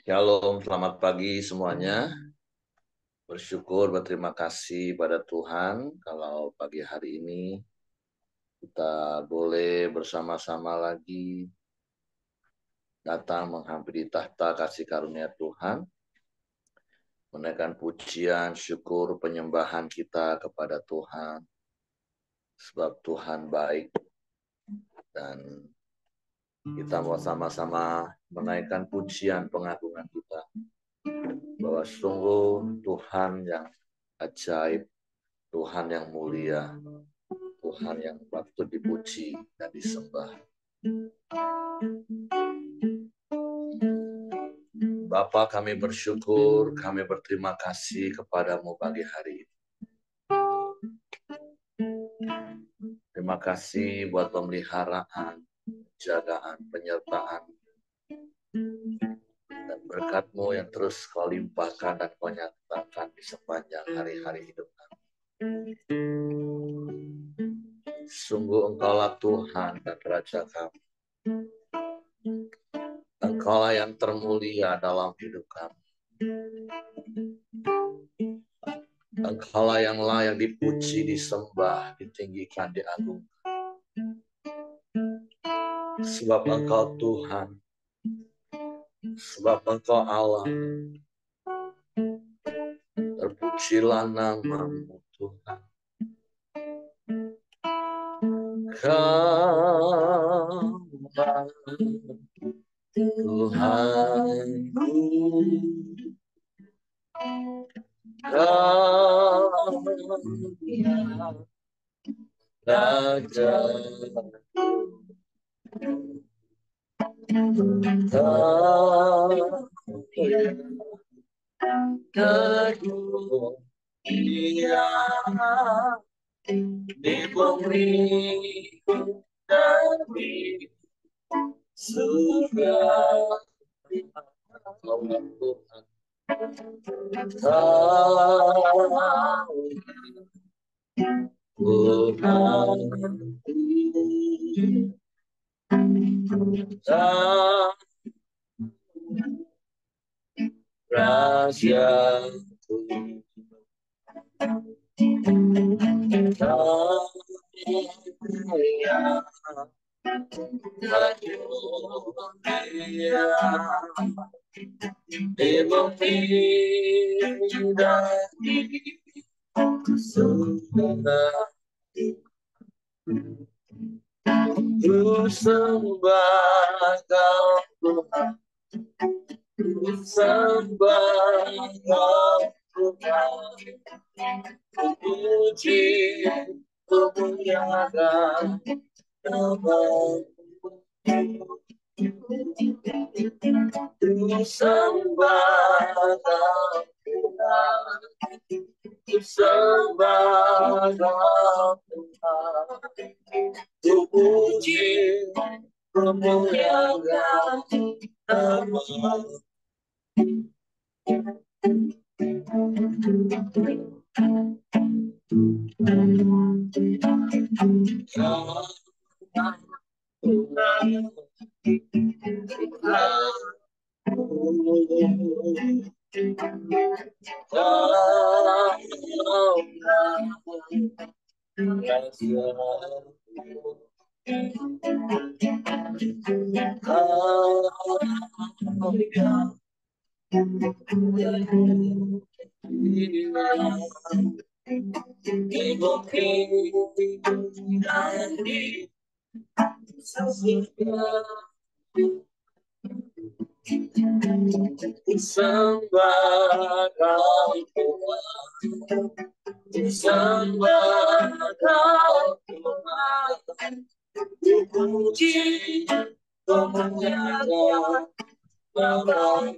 Shalom, selamat pagi semuanya. Bersyukur, berterima kasih pada Tuhan kalau pagi hari ini kita boleh bersama-sama lagi datang menghampiri tahta kasih karunia Tuhan, menaikkan pujian, syukur, penyembahan kita kepada Tuhan, sebab Tuhan baik dan kita mau sama-sama menaikkan pujian pengagungan kita bahwa sungguh Tuhan yang ajaib, Tuhan yang mulia, Tuhan yang patut dipuji dan disembah. Bapa, kami bersyukur, kami berterima kasih kepadamu pagi hari ini. Terima kasih buat pemeliharaan, penjagaan, penyertaan, dan berkat-Mu yang terus Kau limpahkan dan Kau nyatakan di sepanjang hari-hari hidup kami. Sungguh Engkaulah Tuhan dan Raja kami. Engkaulah yang termulia dalam hidup kami. Engkaulah yang layak dipuji, disembah, ditinggikan, diagungkan. Sebab Engkau Tuhan, sebab Engkau Allah. Terpujilah nama-Mu Tuhan. Kaulah Tuhanku, Kaulah Rajaku, Kaulah kedunia di bumi dan di surga. Kaulah Tuhan, Kaulah Tuhan, Rajaku, Kaya kedunia di bumi dan di surga. Ku sembah Kau Tuhan, ku sembah Kau Tuhan, ku puji, ku muliakan nama-Mu. Ku sembah Kau Tuhan, ku sembah Kau Tuhan, ku puji, ku muliakan nama-Mu. Sembah Kau Tuhan, sembah Kau Tuhan, ku puji, ku muliakan nama-Mu.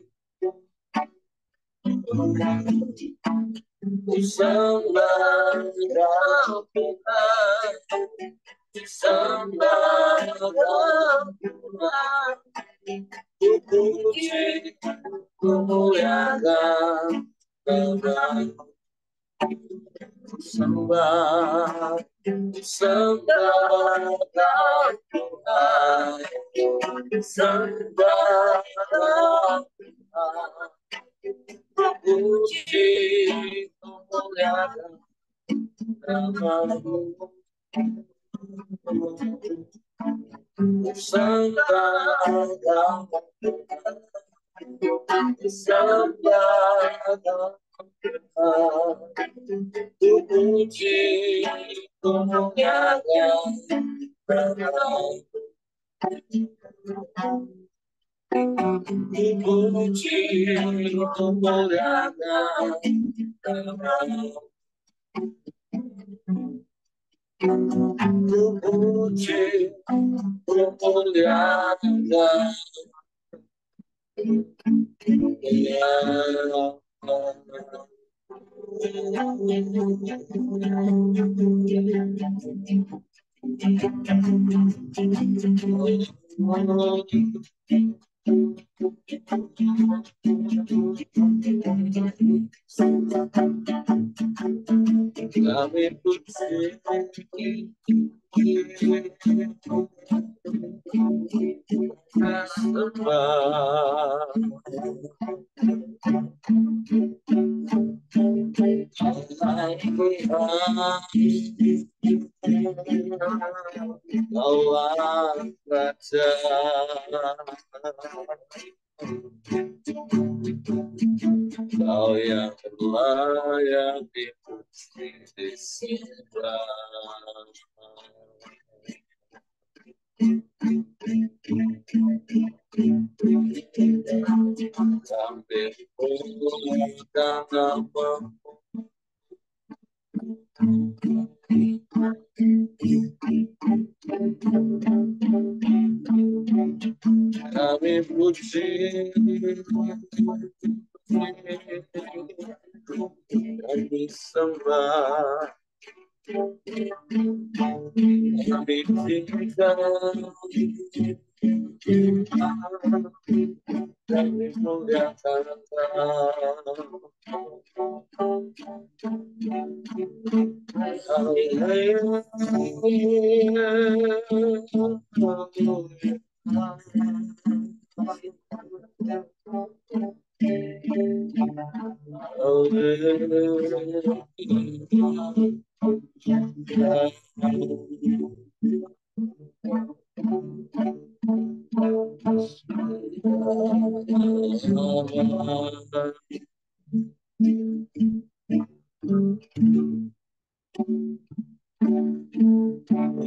Ku sembah Kau Tuhan, sembah Kau Tuhan, ku puji, ku muliakan nama-Mu. Sembah, sembah Kau Tuhan, sembah Kau Tuhan, namamu, sembah puji kemuliaan puji kemuliaan puji kemuliaan kami puji Allah Raja, Kau yang layak dipuji disembah. Sambil dan namamu, kami puji, kami sembah, kami tinggal, kami muliakan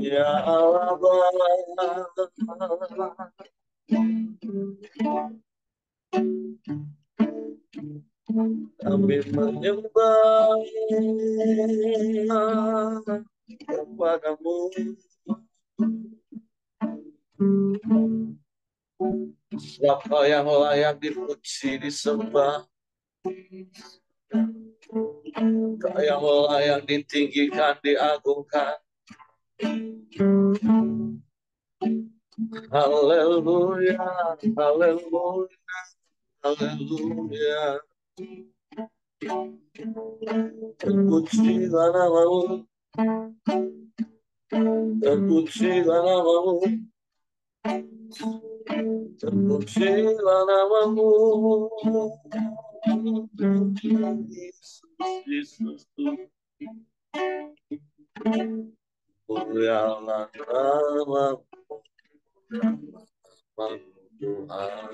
Ya Allah, kami menyembah kepadamu, sebab Kau yang layak dipuji disembah, Kau yang layak ditinggikan diagungkan. Haleluya, haleluya, haleluya. Terpujilah namamu, terpujilah namamu, terpujilah namamu. Yesus, mulialah namamu, Tuhan.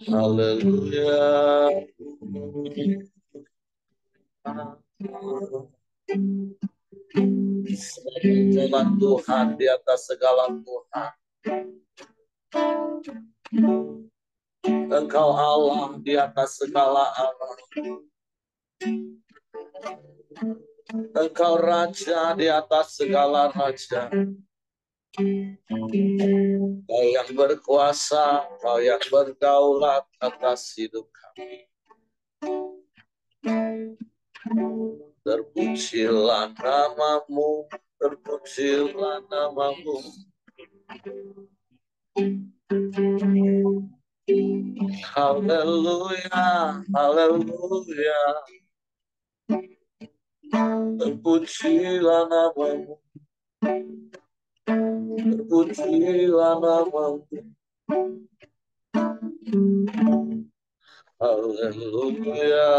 Haleluya. Tuhan, Tuhan di atas segala Tuhan. Engkau Allah di atas segala Allah. Engkau Raja di atas segala Raja. Kau yang berkuasa, Kau yang berdaulat atas hidup kami. Terpujilah namamu, terpujilah namamu. Haleluya, haleluya. Terpujilah namamu, terpujilah namamu. Haleluya.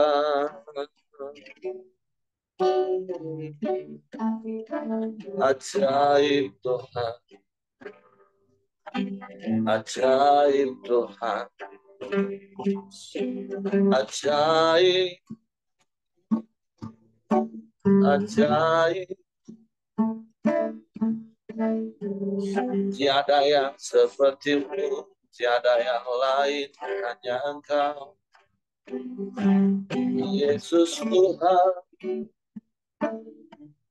Ajaib Tuhan. Ajaib Tuhan. Ajaib. Ajaib. Tiada yang sepertimu, tiada yang lain, hanya Engkau. Yesus Tuhan,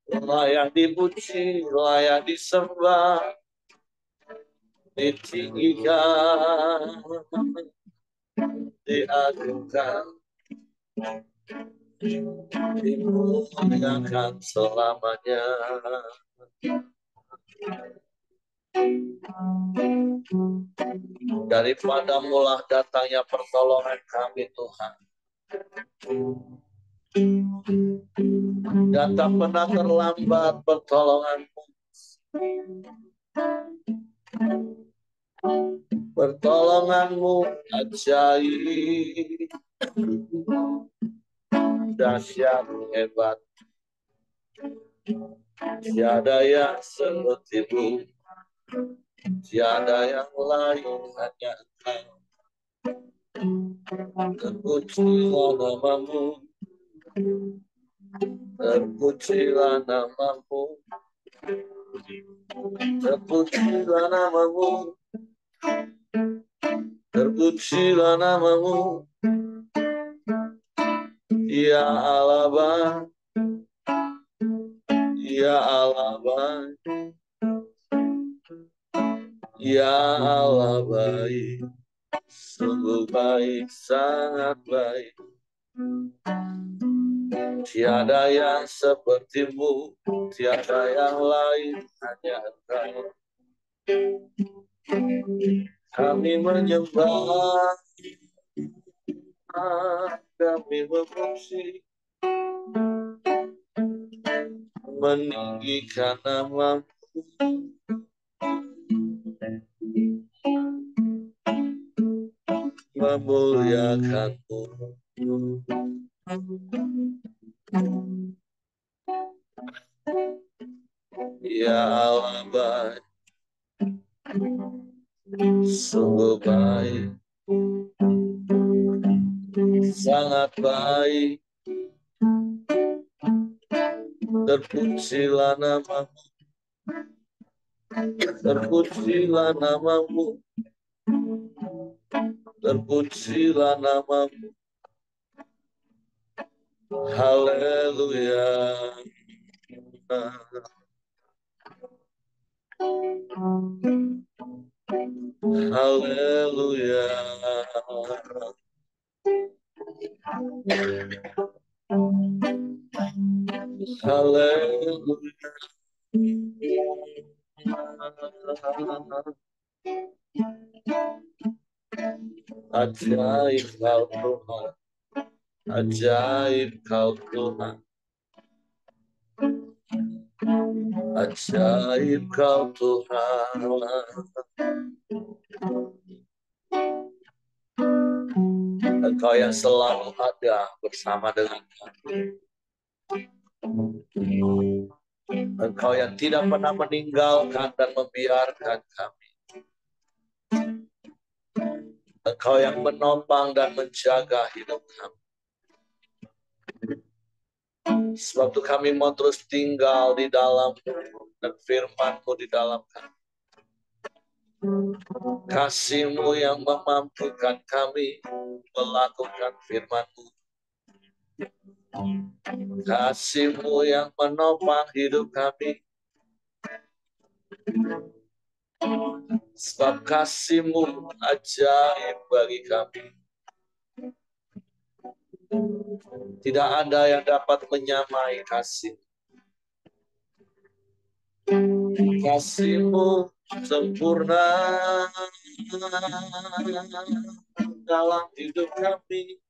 layak dipuji, layak disembah, ditinggikan, diagungkan, dimuliakan selamanya. Daripada mulah datangnya pertolongan kami Tuhan. Dan tak pernah terlambat pertolongan-Mu. Pertolongan-Mu ajaib, dahsyat, hebat. Tiada yang seperti-Mu, tiada yang lain, hanya Engkau. Terpujilah nama-Mu, terpujilah nama-Mu, terpujilah nama-Mu, terpujilah nama-Mu, ya Allah baik, ya Allah baik, ya Allah baik, sungguh baik, sangat baik. Tiada yang seperti-Mu, tiada yang lain, hanya Engkau. Kami menyembah, kami memuji, meninggikan nama-Mu, memuliakan-Mu. Ya Allah baik, sungguh baik, sangat baik. Terpujilah nama-Mu, terpujilah nama-Mu, terpujilah nama-Mu. Haleluya. Haleluya. Haleluya. Ajaib Kau Tuhan, ajaib Kau Tuhan, ajaib Kau Tuhan. Engkau yang selalu ada bersama dengan kami. Engkau yang tidak pernah meninggalkan dan membiarkan kami. Engkau yang menopang dan menjaga hidup kami. Sebab itu kami mau terus tinggal di dalam dan firman-Mu di dalam kami. Kasih-Mu yang memampukan kami melakukan firman-Mu. Kasih-Mu yang menopang hidup kami. Sebab kasih-Mu ajaib bagi kami. Tidak ada yang dapat menyamai kasih. Kasih-Mu sempurna dalam hidup kami.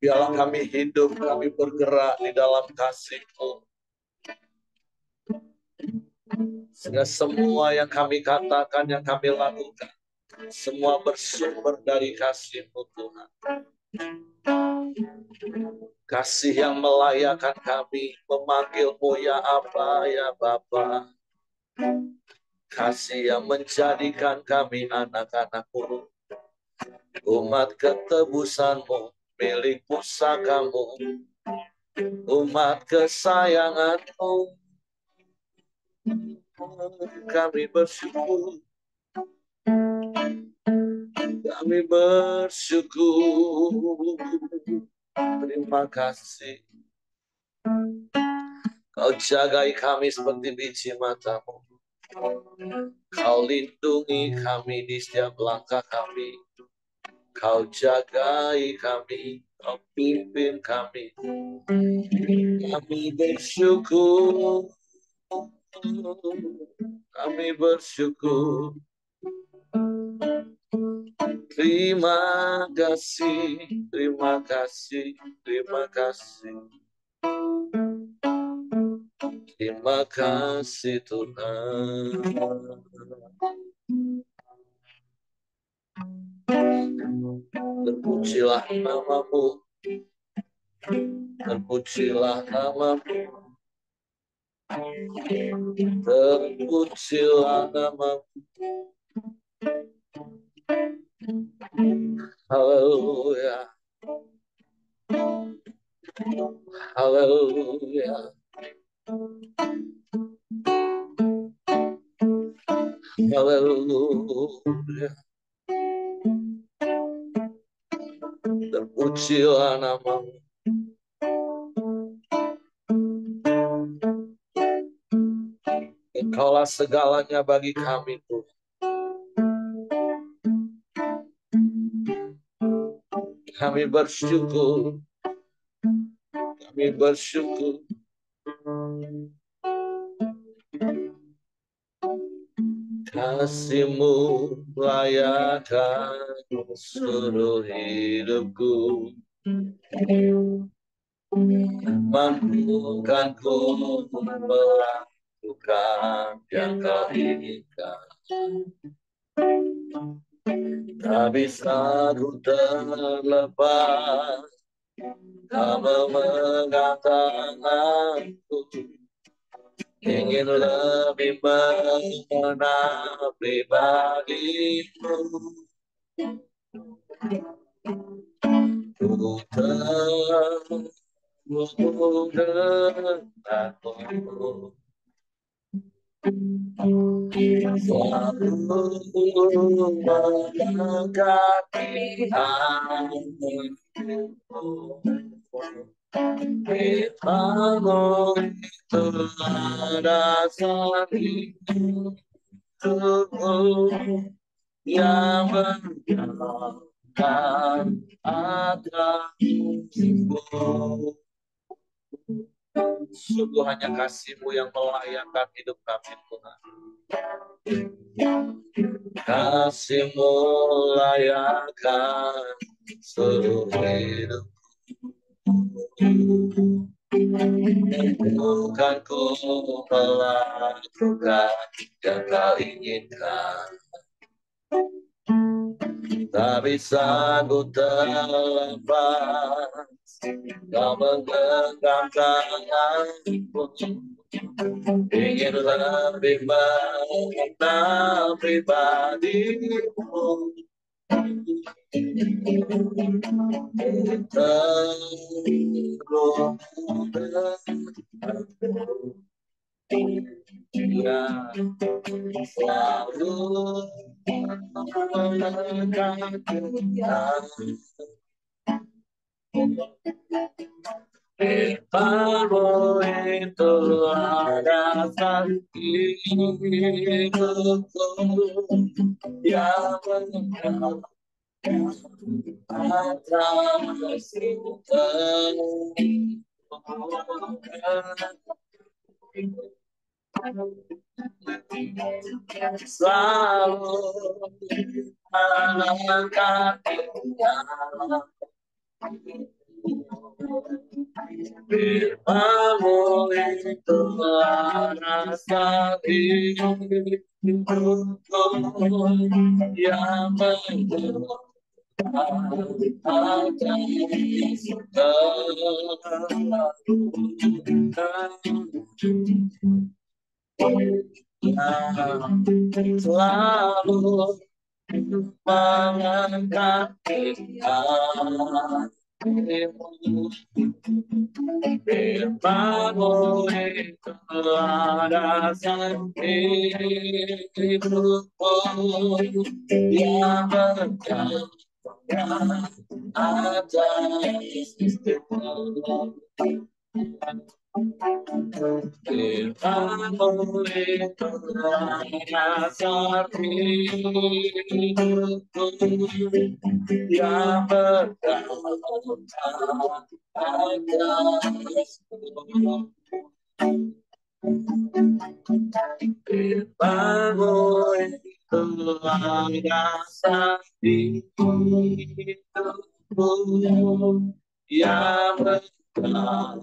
Biarlah kami hidup, kami bergerak di dalam kasih-Mu. Sehingga semua yang kami katakan, yang kami lakukan, Semua bersumber dari kasih-Mu Tuhan. Kasih yang melayakkan kami memanggil-Mu ya Aba, ya Bapa. Kasih yang menjadikan kami anak-anak-Mu, umat ketebusan-Mu, milik pusaka-Mu, umat kesayangan-Mu. Kami bersyukur, kami bersyukur. Terima kasih. Kau jagai kami seperti biji mata-Mu. Kau lindungi kami di setiap langkah kami. Kau jagai kami, Kau pimpin kami. Kami bersyukur. Kami bersyukur. Terima kasih, terima kasih, terima kasih. Terima kasih Tuhan. Terpujilah nama-Mu. Terpujilah nama-Mu. Terpujilah nama-Mu. Haleluya. Haleluya. Haleluya. Terpujilah nama-Mu. Engkaulah segalanya bagi kami Tuhan. Kami bersyukur. Kami bersyukur. Kasih-Mu layakkan seluruh hidupku. Mampukanku melakukan yang Kau inginkan. Tak bisa ku terlepas, Kau memegang tanganku. Ingin lebih mengenal pribadi-Mu. Ku terus denganmu. Selalu mendekati hatimu. Firman-Mu itu ada hidupku yang menyatakan atasku. Sungguh hanya kasih-Mu yang melayakkan hidup kami Tuhan. Kasih-Mu layakkan seluruh hidup. Bukan ku melakukan yang Kau inginkan. Tak bisa ku terlepas, Kau menggenggam tanganku. Ingin lebih mengenal pribadi-Mu. Ya, selalu mendekati. Firman-Mu itu ada hidupku yang menyatakan atasku. Selalu mendekati. Firman-Mu itulah rasa hidupku yang menjadi selalu mengangkat hatimu. Firman-Mu itulah dasar hidupku yang berjalan atas istiqomah. Firman-Mu itulah dasar hidupku yang berjalan atas istiqomah. Firman-Mu itulah dasar hidupku yang berjalan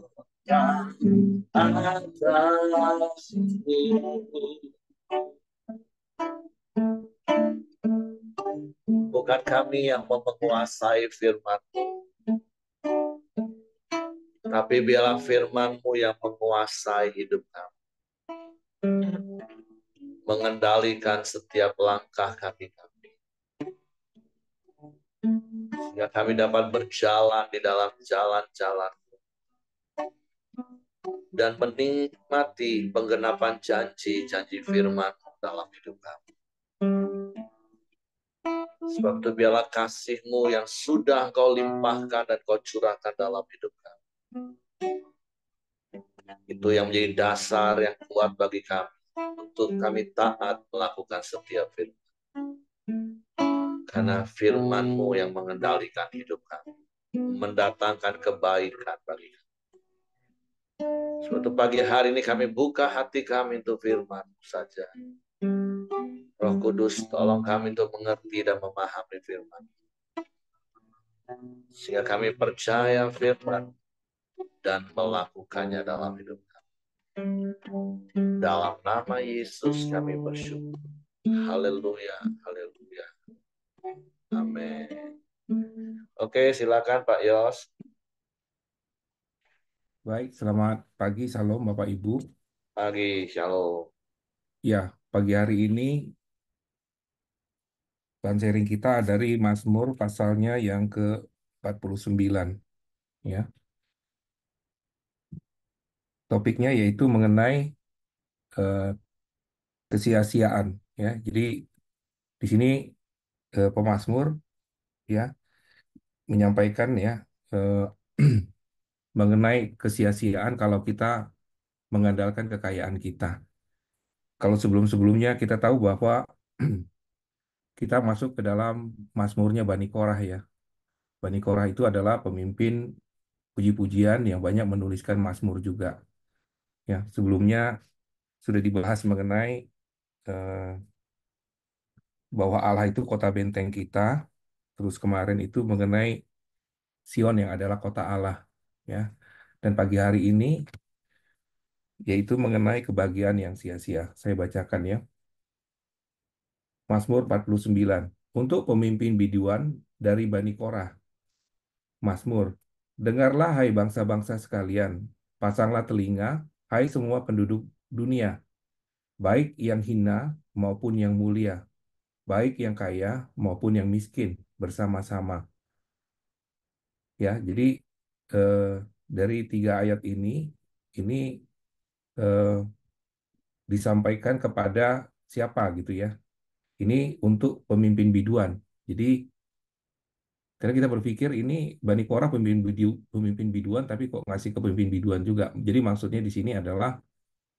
atas istiqomah. Bukan kami yang menguasai firman-Mu, tapi biarlah firman-Mu yang menguasai hidup kami, mengendalikan setiap langkah kaki kami, sehingga kami dapat berjalan di dalam jalan-jalan dan menikmati penggenapan janji-janji firman dalam hidup kami. Sebab itu biarlah kasih-Mu yang sudah Kau limpahkan dan Kau curahkan dalam hidup kami, itu yang menjadi dasar yang kuat bagi kami untuk kami taat melakukan setiap firman. Karena firman-Mu yang mengendalikan hidup kami, mendatangkan kebaikan bagi kami. Suatu pagi hari ini kami buka hati kami untuk firman-Mu saja. Roh Kudus, tolong kami untuk mengerti dan memahami firman, sehingga kami percaya firman dan melakukannya dalam hidup kami. Dalam nama Yesus kami bersyukur. Haleluya, haleluya. Amin. Oke, silakan Pak Yos. Baik, selamat pagi, salam Bapak Ibu. Pagi, shalom. Ya, pagi hari ini bahan sharing kita dari Mazmur pasalnya yang ke-49. Ya. Topiknya yaitu mengenai kesia-siaan. Ya, jadi di sini pemazmur ya menyampaikan ya mengenai kesia-siaan kalau kita mengandalkan kekayaan kita. Kalau sebelum-sebelumnya kita tahu bahwa kita masuk ke dalam Mazmurnya Bani Korah ya. Bani Korah itu adalah pemimpin puji-pujian yang banyak menuliskan Mazmur juga. Ya, sebelumnya sudah dibahas mengenai bahwa Allah itu kota benteng kita. Terus kemarin itu mengenai Sion yang adalah kota Allah. Ya, dan pagi hari ini yaitu mengenai kebahagiaan yang sia-sia. Saya bacakan ya. Mazmur 49. Untuk pemimpin biduan dari Bani Korah. Mazmur. Dengarlah hai bangsa-bangsa sekalian. Pasanglah telinga, hai semua penduduk dunia. Baik yang hina maupun yang mulia, baik yang kaya maupun yang miskin bersama-sama. Ya, jadi dari 3 ayat ini disampaikan kepada siapa gitu ya. Ini untuk pemimpin biduan. Jadi karena kita berpikir ini Bani Korah pemimpin biduan, tapi kok ngasih ke pemimpin biduan juga. Jadi maksudnya di sini adalah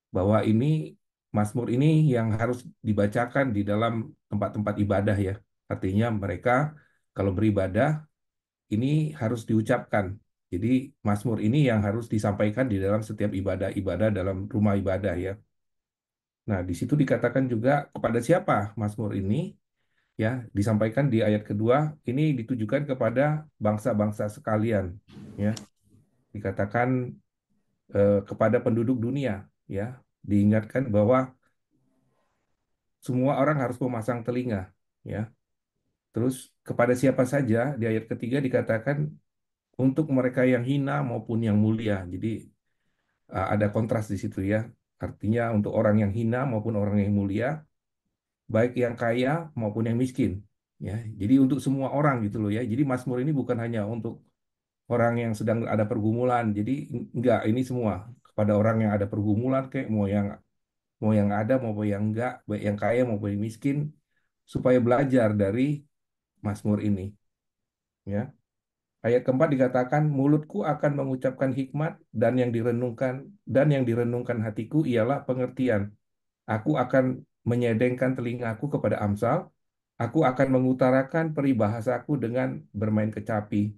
bahwa ini Mazmur ini yang harus dibacakan di dalam tempat-tempat ibadah ya. Artinya mereka kalau beribadah ini harus diucapkan. Jadi Mazmur ini yang harus disampaikan di dalam setiap ibadah-ibadah dalam rumah ibadah ya. Nah, di situ dikatakan juga kepada siapa Mazmur ini ya, disampaikan di ayat kedua, ini ditujukan kepada bangsa-bangsa sekalian ya. dikatakan kepada penduduk dunia, ya, diingatkan bahwa semua orang harus memasang telinga, ya. Terus kepada siapa saja di ayat ketiga dikatakan untuk mereka yang hina maupun yang mulia. Jadi ada kontras di situ ya. Artinya untuk orang yang hina maupun orang yang mulia, baik yang kaya maupun yang miskin. Ya, jadi untuk semua orang gitu loh ya. Jadi Mazmur ini bukan hanya untuk orang yang sedang ada pergumulan. Jadi enggak, ini semua kepada orang yang ada pergumulan kayak mau yang ada maupun yang enggak, baik yang kaya maupun yang miskin, supaya belajar dari Mazmur ini. Ya, ayat keempat dikatakan mulutku akan mengucapkan hikmat dan yang direnungkan hatiku ialah pengertian. Aku akan menyedengkan telingaku kepada Amsal. Aku akan mengutarakan peribahasaku dengan bermain kecapi.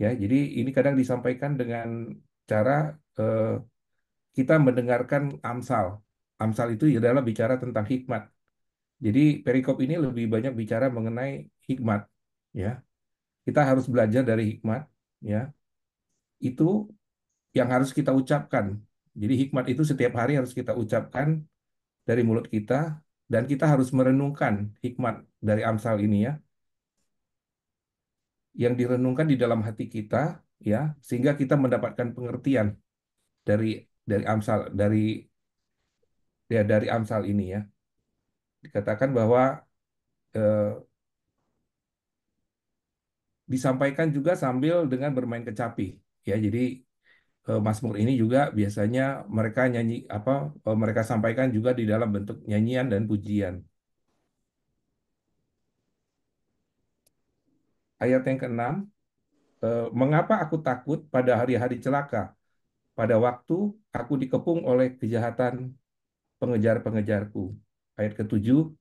Ya, jadi ini kadang disampaikan dengan cara eh, kita mendengarkan Amsal. Amsal itu adalah bicara tentang hikmat. Jadi perikop ini lebih banyak bicara mengenai hikmat. Ya, kita harus belajar dari hikmat. Ya, itu yang harus kita ucapkan. Jadi hikmat itu setiap hari harus kita ucapkan dari mulut kita dan kita harus merenungkan hikmat dari Amsal ini ya, yang direnungkan di dalam hati kita ya, sehingga kita mendapatkan pengertian dari Amsal dari Amsal ini ya. Dikatakan bahwa eh, disampaikan juga sambil dengan bermain kecapi ya. Jadi Mazmur ini juga biasanya mereka nyanyi apa mereka sampaikan juga di dalam bentuk nyanyian dan pujian. Ayat yang keenam, mengapa aku takut pada hari-hari celaka, pada waktu aku dikepung oleh kejahatan pengejar-pengejarku. Ayat ketujuh,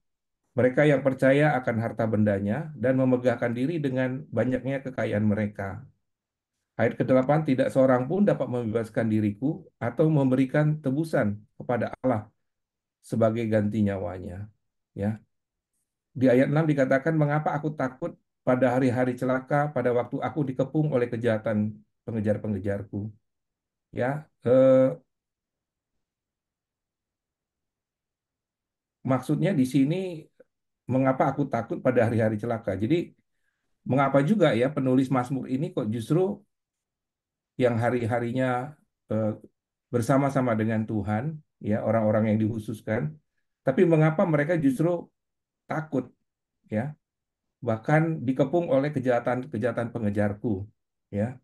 mereka yang percaya akan harta bendanya dan memegahkan diri dengan banyaknya kekayaan mereka. Ayat kedelapan, tidak seorang pun dapat membebaskan diriku atau memberikan tebusan kepada Allah sebagai ganti nyawanya. Ya, di ayat 6 dikatakan, mengapa aku takut pada hari-hari celaka, pada waktu aku dikepung oleh kejahatan pengejar-pengejarku. Ya, maksudnya di sini mengapa aku takut pada hari-hari celaka. Jadi mengapa juga ya penulis Mazmur ini kok justru yang hari-harinya eh, bersama-sama dengan Tuhan, ya orang-orang yang dikhususkan, tapi mengapa mereka justru takut, ya bahkan dikepung oleh kejahatan-kejahatan pengejarku, ya.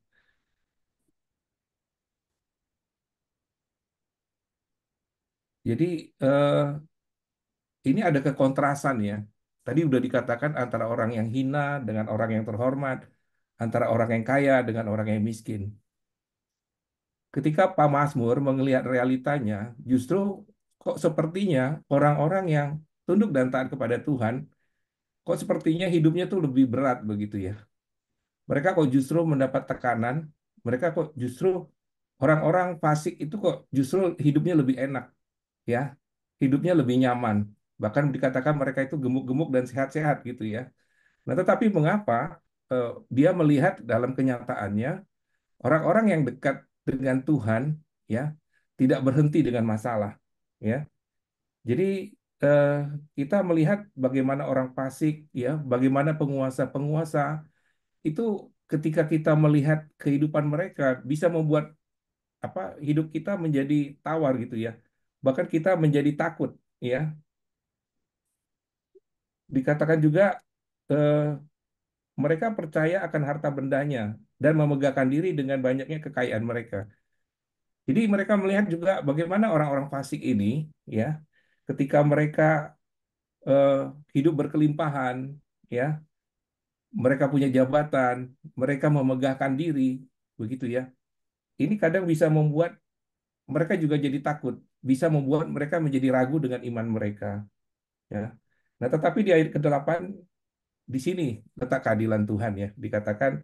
Jadi ini ada kekontrasan ya. Tadi udah dikatakan antara orang yang hina dengan orang yang terhormat, antara orang yang kaya dengan orang yang miskin. Ketika Pak Mazmur melihat realitanya, justru kok sepertinya orang-orang yang tunduk dan taat kepada Tuhan, kok sepertinya hidupnya tuh lebih berat begitu ya. Mereka kok justru mendapat tekanan, mereka kok justru orang-orang fasik itu kok justru hidupnya lebih enak ya, hidupnya lebih nyaman. Bahkan dikatakan mereka itu gemuk-gemuk dan sehat-sehat gitu ya. Nah, tetapi mengapa dia melihat dalam kenyataannya orang-orang yang dekat dengan Tuhan ya tidak berhenti dengan masalah ya. Jadi eh, kita melihat bagaimana orang fasik ya, bagaimana penguasa-penguasa itu ketika kita melihat kehidupan mereka bisa membuat apa hidup kita menjadi tawar gitu ya. Bahkan kita menjadi takut ya. Dikatakan juga eh, mereka percaya akan harta bendanya dan memegahkan diri dengan banyaknya kekayaan mereka. Jadi mereka melihat juga bagaimana orang-orang fasik ini, ya, ketika mereka eh, hidup berkelimpahan, ya, mereka punya jabatan, mereka memegahkan diri, begitu ya. Ini kadang bisa membuat mereka juga jadi takut, bisa membuat mereka menjadi ragu dengan iman mereka, ya. Nah, tetapi di ayat ke-8 di sini letak keadilan Tuhan ya, dikatakan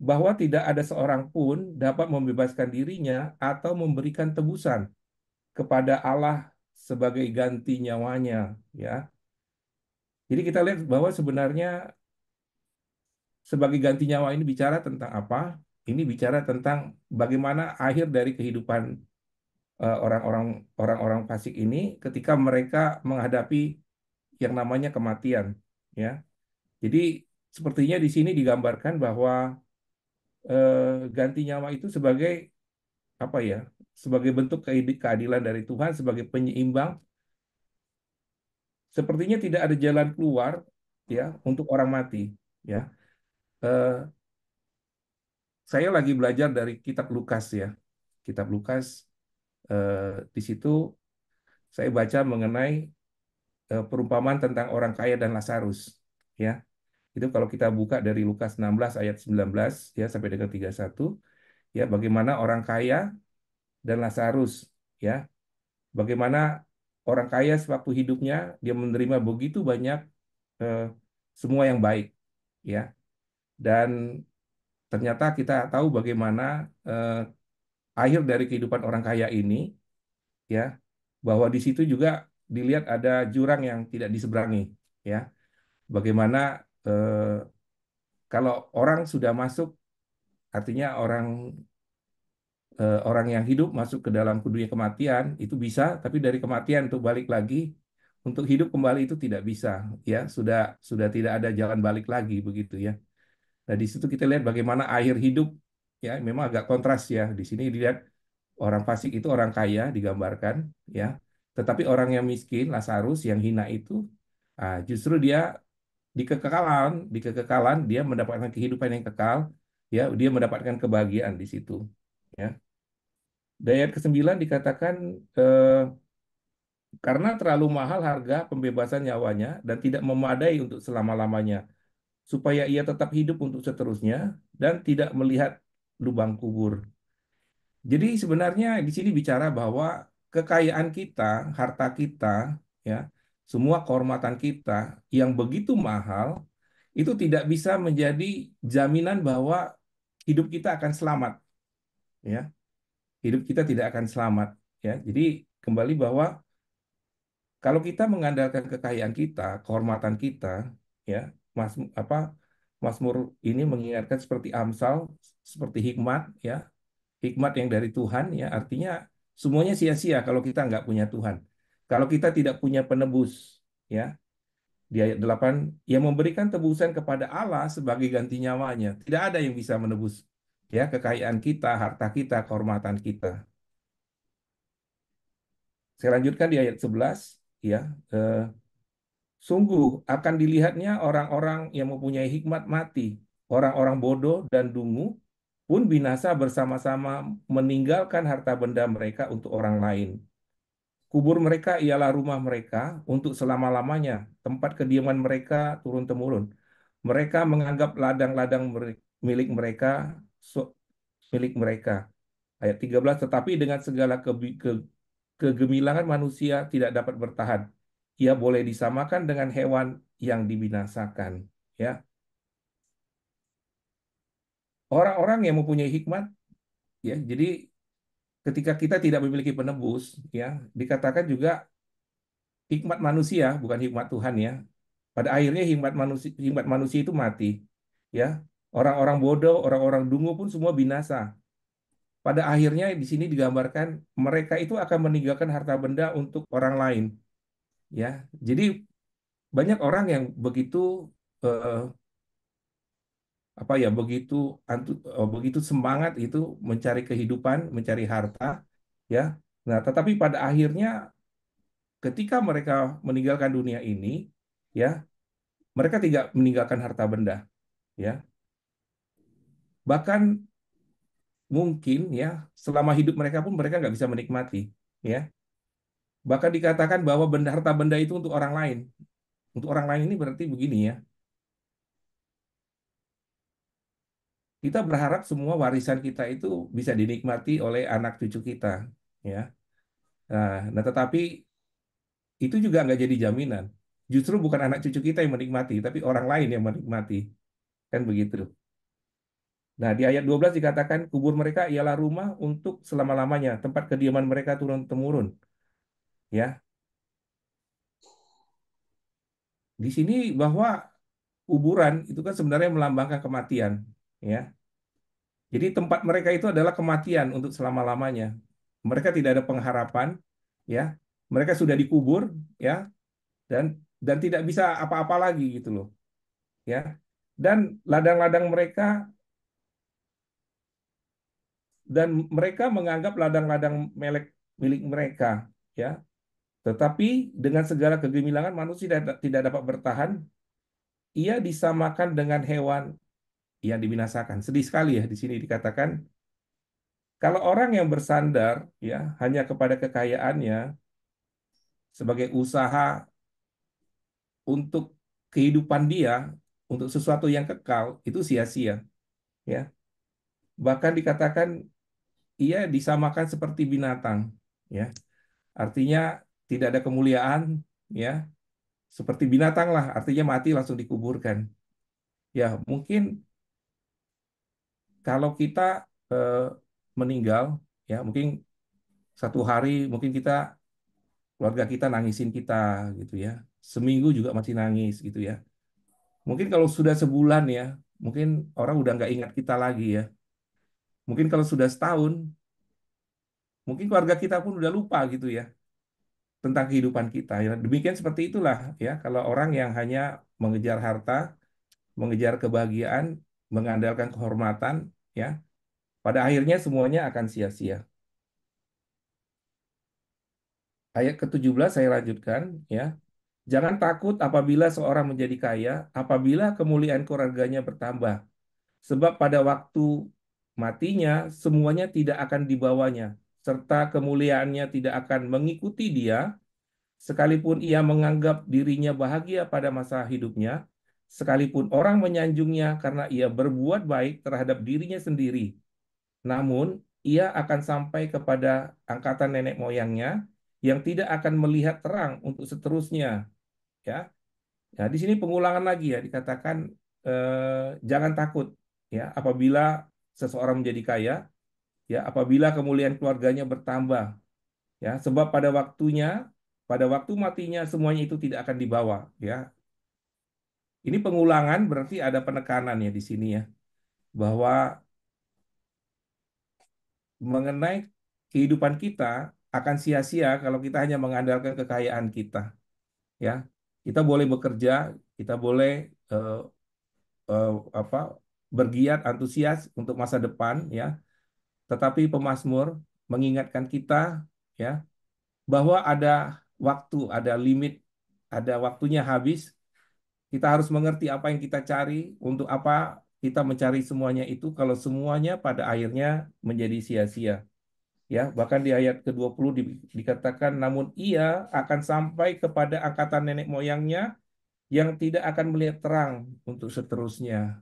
bahwa tidak ada seorang pun dapat membebaskan dirinya atau memberikan tebusan kepada Allah sebagai ganti nyawanya ya. Jadi kita lihat bahwa sebenarnya sebagai ganti nyawa ini bicara tentang apa? ini bicara tentang bagaimana akhir dari kehidupan orang-orang orang-orang fasik ini ketika mereka menghadapi yang namanya kematian, ya. Jadi sepertinya di sini digambarkan bahwa ganti nyawa itu sebagai apa ya? Sebagai bentuk keadilan dari Tuhan, sebagai penyeimbang. Sepertinya tidak ada jalan keluar ya untuk orang mati, ya. Eh, saya lagi belajar dari kitab Lukas ya. Kitab Lukas di situ saya baca mengenai perumpamaan tentang orang kaya dan Lazarus, ya. Itu kalau kita buka dari Lukas 16 ayat 19 ya sampai dengan 31, ya, bagaimana orang kaya dan Lazarus, ya. Bagaimana orang kaya sewaktu hidupnya dia menerima begitu banyak eh, semua yang baik, ya. Dan ternyata kita tahu bagaimana eh, akhir dari kehidupan orang kaya ini, ya, bahwa di situ juga dilihat ada jurang yang tidak diseberangi, ya. Bagaimana eh, kalau orang sudah masuk, artinya orang yang hidup masuk ke dalam dunia kematian itu bisa, tapi dari kematian untuk balik lagi untuk hidup kembali itu tidak bisa, ya. Sudah tidak ada jalan balik lagi begitu, ya. Nah, di situ kita lihat bagaimana akhir hidup, ya, memang agak kontras ya. Di sini dilihat orang fasik itu orang kaya digambarkan, ya. Tetapi orang yang miskin, Lazarus yang hina itu, justru dia di kekekalan dia mendapatkan kehidupan yang kekal, ya, dia mendapatkan kebahagiaan di situ, ya. Di ayat ke-9 dikatakan eh, karena terlalu mahal harga pembebasan nyawanya dan tidak memadai untuk selama-lamanya, supaya ia tetap hidup untuk seterusnya dan tidak melihat lubang kubur. Jadi sebenarnya di sini bicara bahwa kekayaan kita, harta kita, ya, semua kehormatan kita yang begitu mahal itu tidak bisa menjadi jaminan bahwa hidup kita akan selamat, ya. Hidup kita tidak akan selamat, ya. Jadi kembali bahwa kalau kita mengandalkan kekayaan kita, kehormatan kita, ya, Mas apa Mazmur ini mengingatkan seperti Amsal, seperti hikmat, ya, hikmat yang dari Tuhan, ya, artinya semuanya sia-sia kalau kita nggak punya Tuhan. Kalau kita tidak punya penebus, ya, di ayat 8, yang memberikan tebusan kepada Allah sebagai ganti nyawanya. Tidak ada yang bisa menebus, ya, kekayaan kita, harta kita, kehormatan kita. Saya lanjutkan di ayat 11, ya. eh, Sungguh akan dilihatnya orang-orang yang mempunyai hikmat mati, orang-orang bodoh dan dungu pun binasa bersama-sama meninggalkan harta benda mereka untuk orang lain. Kubur mereka ialah rumah mereka untuk selama-lamanya, tempat kediaman mereka turun-temurun. Mereka menganggap ladang-ladang milik mereka milik mereka. Ayat 13, tetapi dengan segala kegemilangan manusia tidak dapat bertahan. Ia boleh disamakan dengan hewan yang dibinasakan. Ya, orang-orang yang mempunyai hikmat, ya. Jadi ketika kita tidak memiliki penebus, ya, dikatakan juga hikmat manusia bukan hikmat Tuhan, ya. Pada akhirnya hikmat manusia itu mati, ya. Orang-orang bodoh, orang-orang dungu pun semua binasa. Pada akhirnya di sini digambarkan mereka itu akan meninggalkan harta benda untuk orang lain, ya. Jadi banyak orang yang begitu eh, apa ya begitu semangat itu mencari kehidupan, mencari harta, ya. Nah, tetapi pada akhirnya ketika mereka meninggalkan dunia ini, ya, mereka tidak meninggalkan harta benda, ya. Bahkan mungkin, ya, selama hidup mereka pun mereka nggak bisa menikmati, ya. Bahkan dikatakan bahwa harta benda itu untuk orang lain. Untuk orang lain ini berarti begini, ya. Kita berharap semua warisan kita itu bisa dinikmati oleh anak cucu kita, ya. Nah, tetapi itu juga nggak jadi jaminan. Justru bukan anak cucu kita yang menikmati, tapi orang lain yang menikmati. Kan begitu. Nah, di ayat 12 dikatakan kubur mereka ialah rumah untuk selama-lamanya, tempat kediaman mereka turun-temurun. Ya, di sini bahwa kuburan itu kan sebenarnya melambangkan kematian. Ya, Jadi tempat mereka itu adalah kematian untuk selama-lamanya. Mereka tidak ada pengharapan, ya. Mereka sudah dikubur, ya, dan tidak bisa apa-apa lagi gitu loh, ya. Dan ladang-ladang mereka mereka menganggap ladang-ladang milik mereka, ya. Tetapi dengan segala kegemilangan manusia tidak dapat bertahan, ia disamakan dengan hewan yang dibinasakan. Sedih sekali ya di sini dikatakan kalau orang yang bersandar ya hanya kepada kekayaannya sebagai usaha untuk kehidupan dia, untuk sesuatu yang kekal, itu sia-sia, ya. Bahkan dikatakan ia disamakan seperti binatang, ya. Artinya tidak ada kemuliaan, ya. Seperti binatang lah, artinya mati langsung dikuburkan. Ya, mungkin kalau kita eh, meninggal, ya, mungkin satu hari mungkin keluarga kita nangisin kita gitu ya. Seminggu juga masih nangis gitu ya. Mungkin kalau sudah sebulan ya, mungkin orang udah nggak ingat kita lagi ya. Mungkin kalau sudah setahun, mungkin keluarga kita pun udah lupa gitu ya tentang kehidupan kita. Ya, demikian seperti itulah ya kalau orang yang hanya mengejar harta, mengejar kebahagiaan, mengandalkan kehormatan, ya, pada akhirnya semuanya akan sia-sia. Ayat ke-17 saya lanjutkan ya. Jangan takut apabila seorang menjadi kaya, apabila kemuliaan keluarganya bertambah. Sebab pada waktu matinya semuanya tidak akan dibawanya, serta kemuliaannya tidak akan mengikuti dia, sekalipun ia menganggap dirinya bahagia pada masa hidupnya, sekalipun orang menyanjungnya karena ia berbuat baik terhadap dirinya sendiri. Namun, ia akan sampai kepada angkatan nenek moyangnya yang tidak akan melihat terang untuk seterusnya. Ya, nah, di sini pengulangan lagi ya dikatakan jangan takut ya apabila seseorang menjadi kaya, ya apabila kemuliaan keluarganya bertambah, ya sebab pada waktu matinya semuanya itu tidak akan dibawa, ya. Ini pengulangan berarti ada penekanan ya di sini ya bahwa mengenai kehidupan kita akan sia-sia kalau kita hanya mengandalkan kekayaan kita, ya. Kita boleh bekerja, kita boleh eh, eh, apa bergiat antusias untuk masa depan ya tetapi pemazmur mengingatkan kita ya bahwa ada waktu ada limit ada waktunya habis kita harus mengerti apa yang kita cari untuk apa kita mencari semuanya itu kalau semuanya pada akhirnya menjadi sia-sia ya bahkan di ayat ke-20 dikatakan namun ia akan sampai kepada angkatan nenek moyangnya yang tidak akan melihat terang untuk seterusnya.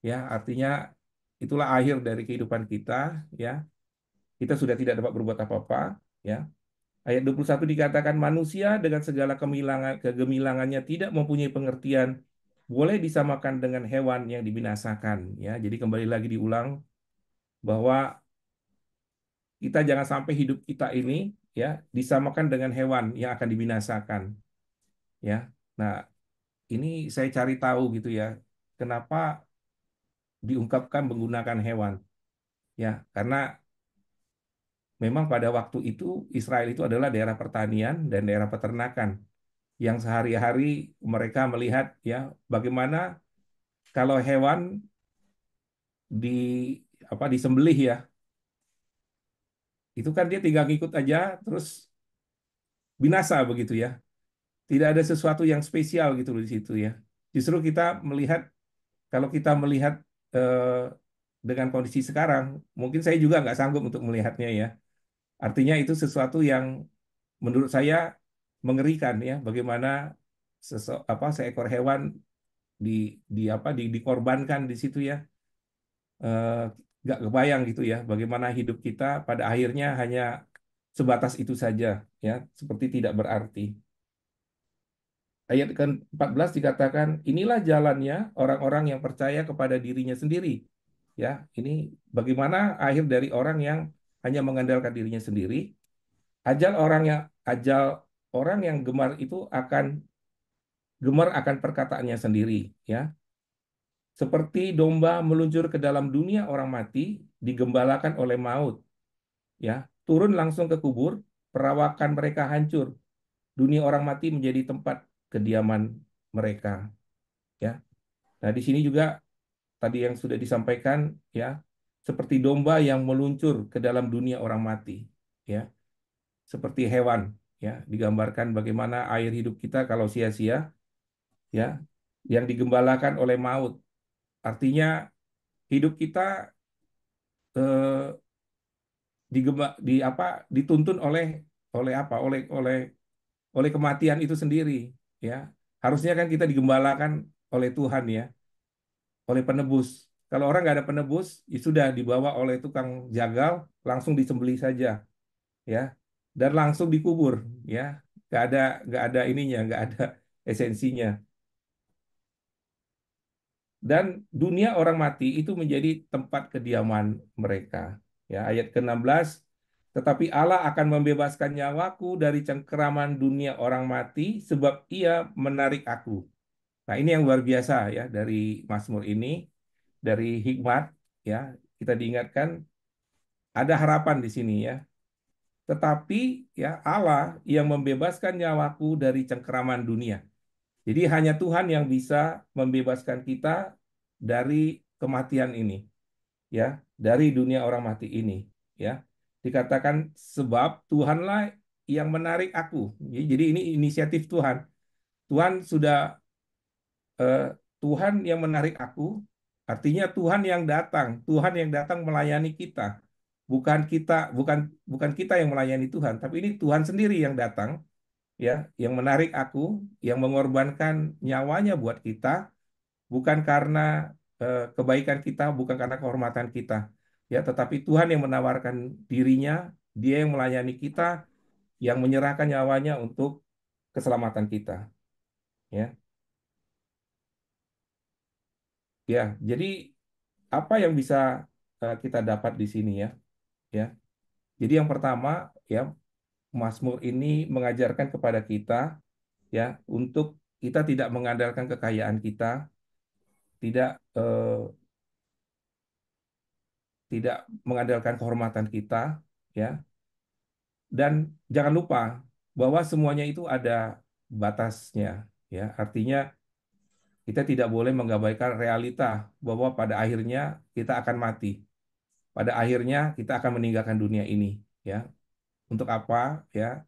Ya, artinya itulah akhir dari kehidupan kita, ya. Kita sudah tidak dapat berbuat apa-apa, ya. Ayat 21 dikatakan manusia dengan segala kegemilangannya tidak mempunyai pengertian, boleh disamakan dengan hewan yang dibinasakan, ya. Jadi kembali lagi diulang bahwa kita jangan sampai hidup kita ini ya disamakan dengan hewan yang akan dibinasakan, ya. Nah, ini saya cari tahu gitu ya. Kenapa diungkapkan menggunakan hewan? Ya, karena memang pada waktu itu Israel itu adalah daerah pertanian dan daerah peternakan yang sehari-hari mereka melihat ya bagaimana kalau hewan di disembelih ya itu kan dia tinggal ngikut aja terus binasa begitu ya. Tidak ada sesuatu yang spesial gitu loh di situ ya. Justru kita melihat kalau kita melihat eh, dengan kondisi sekarang, mungkin saya juga nggak sanggup untuk melihatnya ya. Artinya itu sesuatu yang menurut saya mengerikan ya bagaimana seekor hewan di dikorbankan di situ ya Eh, nggak kebayang gitu ya bagaimana hidup kita pada akhirnya hanya sebatas itu saja ya seperti tidak berarti. Ayat ke-14 dikatakan inilah jalannya orang-orang yang percaya kepada dirinya sendiri ya ini bagaimana akhir dari orang yang hanya mengandalkan dirinya sendiri. Ajal orang yang gemar itu akan gemar akan perkataannya sendiri ya Seperti domba meluncur ke dalam dunia orang mati, digembalakan oleh maut, ya, turun langsung ke kubur, perawakan mereka hancur, dunia orang mati menjadi tempat kediaman mereka, ya. Nah, di sini juga tadi yang sudah disampaikan, ya, seperti domba yang meluncur ke dalam dunia orang mati, ya, seperti hewan, ya, digambarkan bagaimana air hidup kita kalau sia-sia, ya, yang digembalakan oleh maut. Artinya hidup kita eh, di apa dituntun oleh apa? Oleh kematian itu sendiri, ya. Harusnya kan kita digembalakan oleh Tuhan, ya, oleh penebus. Kalau orang nggak ada penebus, ya sudah dibawa oleh tukang jagal, langsung disembelih saja, ya, dan langsung dikubur, ya. Nggak ada ininya, nggak ada esensinya. Dan dunia orang mati itu menjadi tempat kediaman mereka. Ya, ayat ke-16, tetapi Allah akan membebaskan nyawaku dari cengkeraman dunia orang mati sebab ia menarik aku. Nah, ini yang luar biasa, ya, dari Mazmur ini, dari hikmat, ya, kita diingatkan ada harapan di sini, ya. Tetapi, ya, Allah yang membebaskan nyawaku dari cengkeraman dunia. Jadi hanya Tuhan yang bisa membebaskan kita dari kematian ini, ya, dari dunia orang mati ini, ya. Dikatakan sebab Tuhanlah yang menarik aku. Jadi ini inisiatif Tuhan. Tuhan sudah eh, Tuhan yang menarik aku, artinya Tuhan yang datang melayani kita. Bukan kita yang melayani Tuhan, tapi ini Tuhan sendiri yang datang, ya, yang menarik aku, yang mengorbankan nyawanya buat kita, bukan karena kebaikan kita, bukan karena kehormatan kita, ya, tetapi Tuhan yang menawarkan dirinya, Dia yang melayani kita, yang menyerahkan nyawanya untuk keselamatan kita, ya. Ya, jadi apa yang bisa kita dapat di sini, ya, ya. Jadi yang pertama, ya, Mazmur ini mengajarkan kepada kita, ya, untuk kita tidak mengandalkan kekayaan kita, tidak tidak mengandalkan kehormatan kita, ya. Dan jangan lupa bahwa semuanya itu ada batasnya, ya. Artinya kita tidak boleh menggabaikan realita bahwa pada akhirnya kita akan mati. Pada akhirnya kita akan meninggalkan dunia ini, ya. Untuk apa, ya?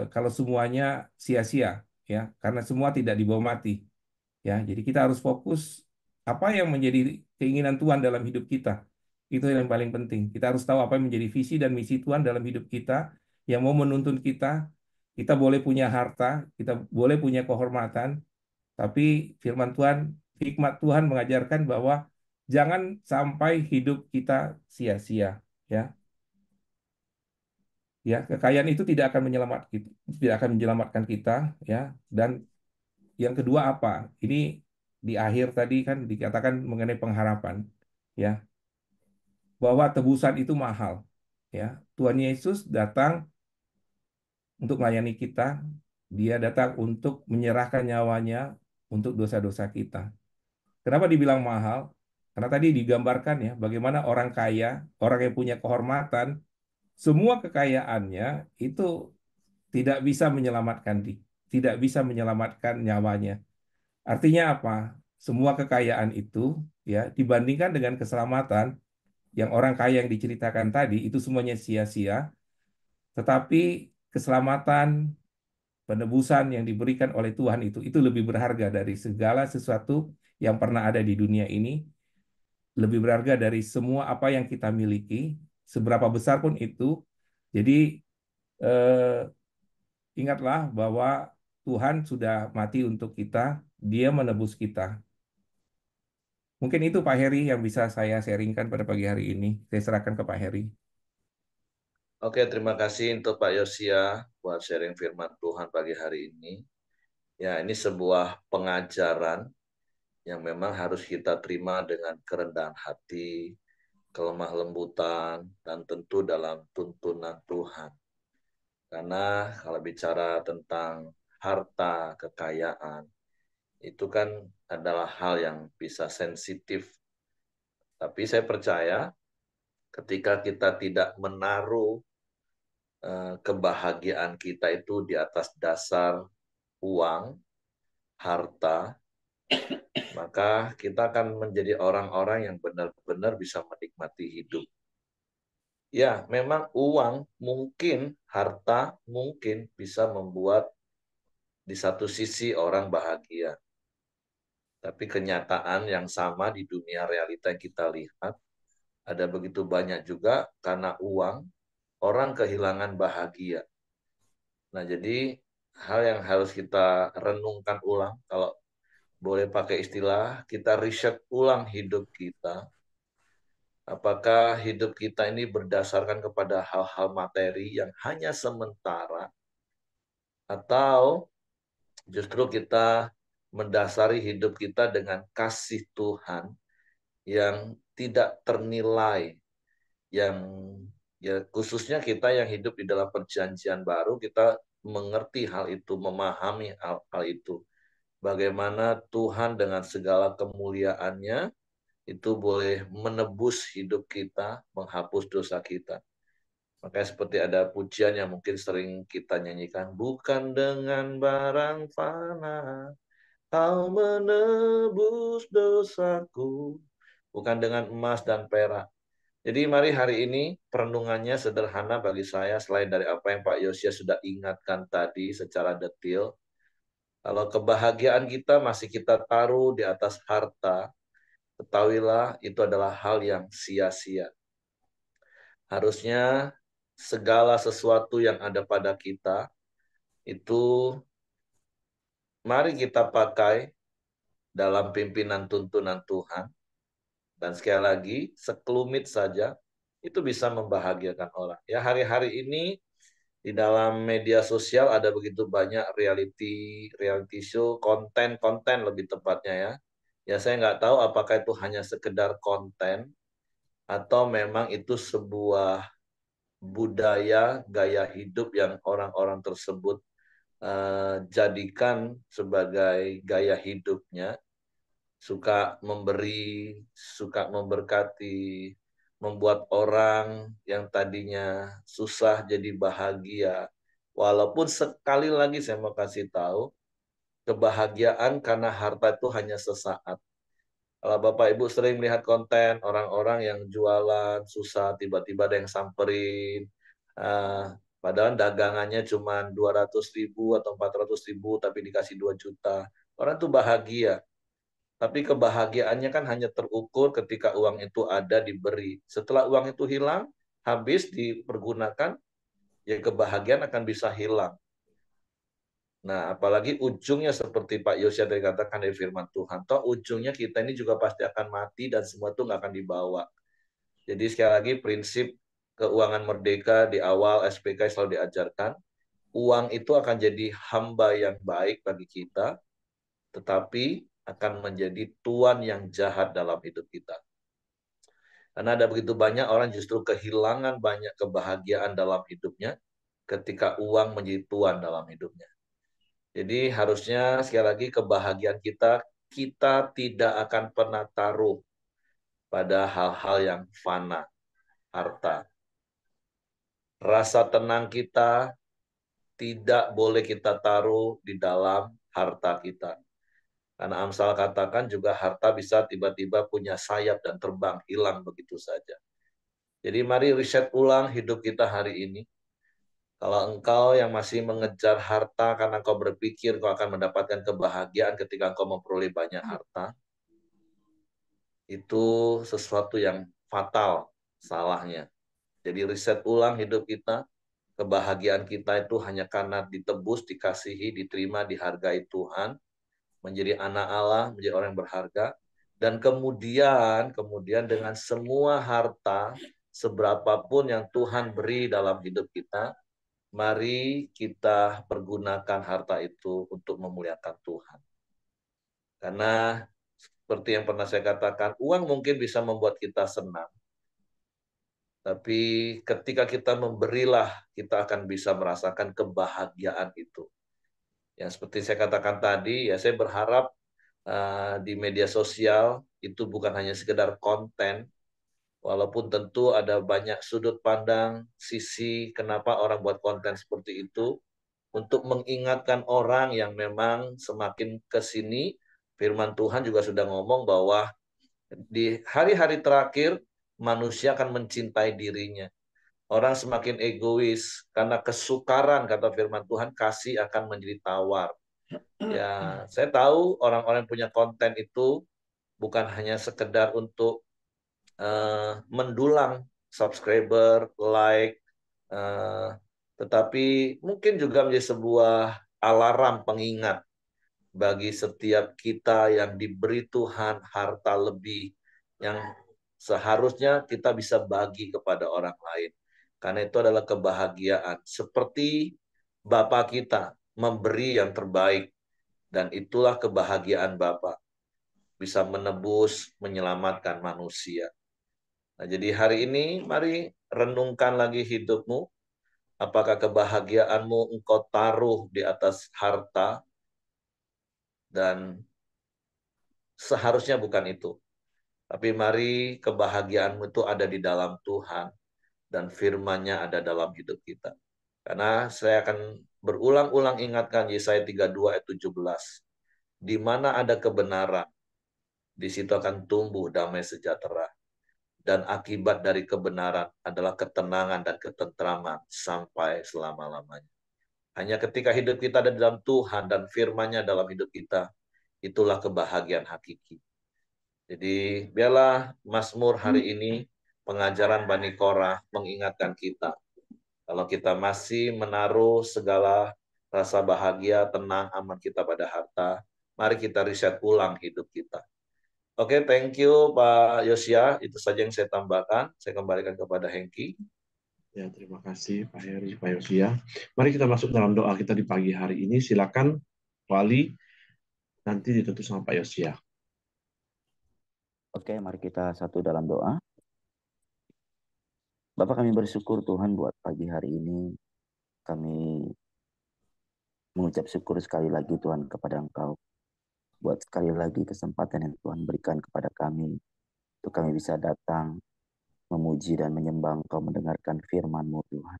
Kalau semuanya sia-sia, ya, karena semua tidak dibawa mati, ya. Jadi kita harus fokus apa yang menjadi keinginan Tuhan dalam hidup kita. Itu yang paling penting. Kita harus tahu apa yang menjadi visi dan misi Tuhan dalam hidup kita yang mau menuntun kita. Kita boleh punya harta, kita boleh punya kehormatan, tapi firman Tuhan, hikmat Tuhan mengajarkan bahwa jangan sampai hidup kita sia-sia, ya. Ya, kekayaan itu tidak akan menyelamatkan kita, ya. Dan yang kedua apa? Ini di akhir tadi kan dikatakan mengenai pengharapan, ya, bahwa tebusan itu mahal, ya. Tuhan Yesus datang untuk melayani kita, dia datang untuk menyerahkan nyawanya untuk dosa-dosa kita. Kenapa dibilang mahal? Karena tadi digambarkan, ya, bagaimana orang kaya, orang yang punya kehormatan, semua kekayaannya itu tidak bisa tidak bisa menyelamatkan nyawanya. Artinya apa? Semua kekayaan itu, ya, dibandingkan dengan keselamatan yang orang kaya yang diceritakan tadi itu semuanya sia-sia, tetapi keselamatan, penebusan yang diberikan oleh Tuhan itu lebih berharga dari segala sesuatu yang pernah ada di dunia ini, lebih berharga dari semua apa yang kita miliki, seberapa besar pun itu. Jadi eh, ingatlah bahwa Tuhan sudah mati untuk kita, Dia menebus kita. Mungkin itu Pak Heri yang bisa saya sharingkan pada pagi hari ini. Saya serahkan ke Pak Heri. Oke, terima kasih untuk Pak Yosia buat sharing firman Tuhan pagi hari ini. Ya, ini sebuah pengajaran yang memang harus kita terima dengan kerendahan hati, kelemah lembutan, dan tentu dalam tuntunan Tuhan. Karena kalau bicara tentang harta, kekayaan, itu kan adalah hal yang bisa sensitif. Tapi saya percaya ketika kita tidak menaruh kebahagiaan kita itu di atas dasar uang, harta, maka kita akan menjadi orang-orang yang benar-benar bisa menikmati hidup. Ya, memang uang mungkin, harta mungkin bisa membuat di satu sisi orang bahagia. Tapi kenyataan yang sama di dunia realita yang kita lihat, ada begitu banyak juga karena uang, orang kehilangan bahagia. Nah, jadi hal yang harus kita renungkan ulang, kalau boleh pakai istilah, kita riset ulang hidup kita. Apakah hidup kita ini berdasarkan kepada hal-hal materi yang hanya sementara, atau justru kita mendasari hidup kita dengan kasih Tuhan yang tidak ternilai, yang ya khususnya kita yang hidup di dalam perjanjian baru, kita mengerti hal itu, memahami hal itu. Bagaimana Tuhan dengan segala kemuliaannya itu boleh menebus hidup kita, menghapus dosa kita. Makanya seperti ada pujian yang mungkin sering kita nyanyikan, bukan dengan barang fana, kau menebus dosaku, bukan dengan emas dan perak. Jadi mari hari ini perenungannya sederhana bagi saya, selain dari apa yang Pak Yosia sudah ingatkan tadi secara detail. Kalau kebahagiaan kita masih kita taruh di atas harta, ketahuilah itu adalah hal yang sia-sia. Harusnya segala sesuatu yang ada pada kita itu mari kita pakai dalam pimpinan tuntunan Tuhan. Dan sekali lagi, sekelumit saja itu bisa membahagiakan orang. Ya, hari-hari ini di dalam media sosial ada begitu banyak reality show, konten-konten lebih tepatnya ya. Ya, saya nggak tahu apakah itu hanya sekedar konten atau memang itu sebuah budaya, gaya hidup yang orang-orang tersebut jadikan sebagai gaya hidupnya, suka memberi, suka memberkati, membuat orang yang tadinya susah jadi bahagia. Walaupun sekali lagi saya mau kasih tahu, kebahagiaan karena harta itu hanya sesaat. Kalau Bapak Ibu sering melihat konten orang-orang yang jualan susah, tiba-tiba ada yang samperin, padahal dagangannya cuma 200.000 atau 400.000, tapi dikasih 2 juta. Orang tuh bahagia. Tapi kebahagiaannya kan hanya terukur ketika uang itu ada diberi. Setelah uang itu hilang, habis dipergunakan, ya kebahagiaan akan bisa hilang. Nah, apalagi ujungnya seperti Pak Yosya tadi katakan dari firman Tuhan. Toh ujungnya kita ini juga pasti akan mati dan semua itu nggak akan dibawa. Jadi sekali lagi prinsip keuangan merdeka di awal SPK selalu diajarkan. Uang itu akan jadi hamba yang baik bagi kita, tetapi akan menjadi tuan yang jahat dalam hidup kita. Karena ada begitu banyak orang justru kehilangan banyak kebahagiaan dalam hidupnya ketika uang menjadi tuan dalam hidupnya. Jadi harusnya sekali lagi kebahagiaan kita tidak akan pernah taruh pada hal-hal yang fana, harta. Rasa tenang kita tidak boleh kita taruh di dalam harta kita. Karena Amsal katakan juga harta bisa tiba-tiba punya sayap dan terbang, hilang begitu saja. Jadi mari riset ulang hidup kita hari ini. Kalau engkau yang masih mengejar harta karena kau berpikir kau akan mendapatkan kebahagiaan ketika engkau memperoleh banyak harta, itu sesuatu yang fatal salahnya. Jadi riset ulang hidup kita, kebahagiaan kita itu hanya karena ditebus, dikasihi, diterima, dihargai Tuhan, menjadi anak Allah, menjadi orang yang berharga, dan kemudian dengan semua harta, seberapapun yang Tuhan beri dalam hidup kita, mari kita pergunakan harta itu untuk memuliakan Tuhan. Karena seperti yang pernah saya katakan, uang mungkin bisa membuat kita senang. Tapi ketika kita memberilah, kita akan bisa merasakan kebahagiaan itu. Yang seperti saya katakan tadi, ya saya berharap di media sosial itu bukan hanya sekedar konten, walaupun tentu ada banyak sudut pandang, sisi kenapa orang buat konten seperti itu, untuk mengingatkan orang yang memang semakin ke sini, firman Tuhan juga sudah ngomong bahwa di hari-hari terakhir manusia akan mencintai dirinya. Orang semakin egois karena kesukaran, kata firman Tuhan, kasih akan menjadi tawar. Ya, saya tahu orang-orang yang punya konten itu bukan hanya sekedar untuk mendulang subscriber, like, eh, tetapi mungkin juga menjadi sebuah alarm pengingat bagi setiap kita yang diberi Tuhan harta lebih yang seharusnya kita bisa bagi kepada orang lain. Karena itu adalah kebahagiaan. Seperti Bapa kita memberi yang terbaik dan itulah kebahagiaan Bapa, bisa menebus, menyelamatkan manusia. Nah, jadi hari ini mari renungkan lagi hidupmu. Apakah kebahagiaanmu engkau taruh di atas harta, dan seharusnya bukan itu. Tapi mari kebahagiaanmu itu ada di dalam Tuhan dan firman-Nya ada dalam hidup kita. Karena saya akan berulang-ulang ingatkan Yesaya 32 ayat 17. Di mana ada kebenaran, di situ akan tumbuh damai sejahtera. Dan akibat dari kebenaran adalah ketenangan dan ketentraman sampai selama-lamanya. Hanya ketika hidup kita ada dalam Tuhan dan firman-Nya dalam hidup kita, itulah kebahagiaan hakiki. Jadi biarlah Mazmur hari ini, pengajaran Bani Korah mengingatkan kita. Kalau kita masih menaruh segala rasa bahagia, tenang, aman kita pada harta, mari kita riset ulang hidup kita. Oke, thank you Pak Yosia. Itu saja yang saya tambahkan. Saya kembalikan kepada Hengki. Ya, terima kasih Pak Heri, Pak Yosia. Mari kita masuk dalam doa kita di pagi hari ini. Silakan Wali, nanti ditutup sama Pak Yosia. Oke, mari kita satu dalam doa. Bapak, kami bersyukur Tuhan buat pagi hari ini. Kami mengucap syukur sekali lagi Tuhan kepada Engkau. Buat sekali lagi kesempatan yang Tuhan berikan kepada kami. Untuk kami bisa datang, memuji dan menyembah Engkau, mendengarkan firman-Mu Tuhan.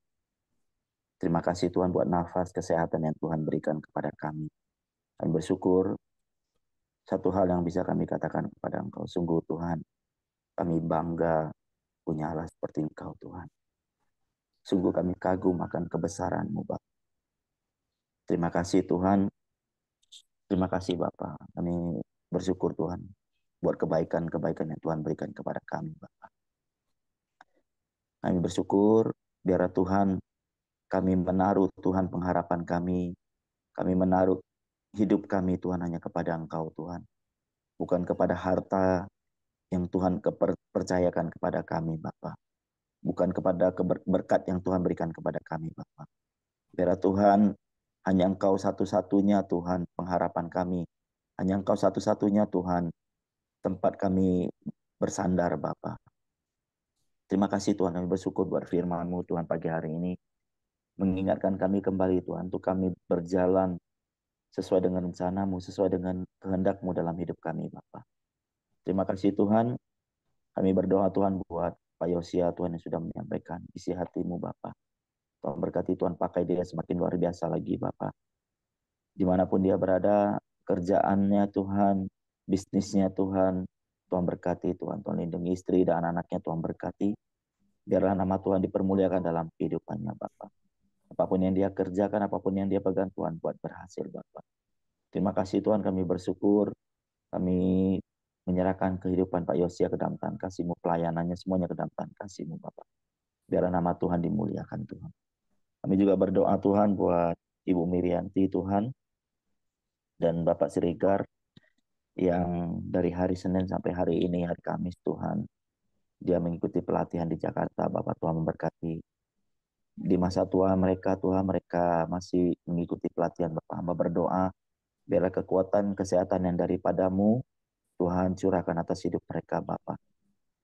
Terima kasih Tuhan buat nafas kesehatan yang Tuhan berikan kepada kami. Kami bersyukur satu hal yang bisa kami katakan kepada Engkau. Sungguh Tuhan, kami bangga punya Allah seperti Engkau Tuhan. Sungguh kami kagum akan kebesaran-Mu Bapak. Terima kasih Tuhan. Terima kasih Bapak. Kami bersyukur Tuhan buat kebaikan-kebaikan yang Tuhan berikan kepada kami Bapak. Kami bersyukur biar Tuhan, kami menaruh Tuhan pengharapan kami. Kami menaruh hidup kami Tuhan hanya kepada Engkau Tuhan. Bukan kepada harta yang Tuhan percayakan kepada kami Bapak. Bukan kepada berkat yang Tuhan berikan kepada kami Bapak. Biar Tuhan, hanya Engkau satu-satunya Tuhan pengharapan kami. Hanya Engkau satu-satunya Tuhan tempat kami bersandar Bapa. Terima kasih Tuhan, kami bersyukur buat firman-Mu Tuhan pagi hari ini. Mengingatkan kami kembali Tuhan, untuk kami berjalan sesuai dengan rencana-Mu, sesuai dengan kehendak-Mu dalam hidup kami Bapa. Terima kasih Tuhan, kami berdoa Tuhan buat Pak Yosia Tuhan yang sudah menyampaikan isi hati-Mu Bapa. Tuhan berkati Tuhan, pakai dia semakin luar biasa lagi Bapa. Dimanapun dia berada, kerjaannya Tuhan, bisnisnya Tuhan, Tuhan berkati Tuhan. Tuhan lindungi istri dan anak-anaknya, Tuhan berkati. Biarlah nama Tuhan dipermuliakan dalam kehidupannya Bapak. Apapun yang dia kerjakan, apapun yang dia pegang Tuhan buat berhasil Bapak. Terima kasih Tuhan, kami bersyukur. Kami menyerahkan kehidupan Pak Yosia ke dalam tangan kasih-Mu, pelayanannya semuanya ke dalam tangan kasih-Mu Bapak. Biarlah nama Tuhan dimuliakan Tuhan. Kami juga berdoa Tuhan buat Ibu Mirianti Tuhan, dan Bapak Siregar yang dari hari Senin sampai hari ini, hari Kamis Tuhan, dia mengikuti pelatihan di Jakarta. Bapak Tuhan memberkati. Di masa tua mereka Tuhan, mereka masih mengikuti pelatihan Bapak. Hamba berdoa, biarlah kekuatan kesehatan yang daripada-Mu Tuhan curahkan atas hidup mereka Bapak.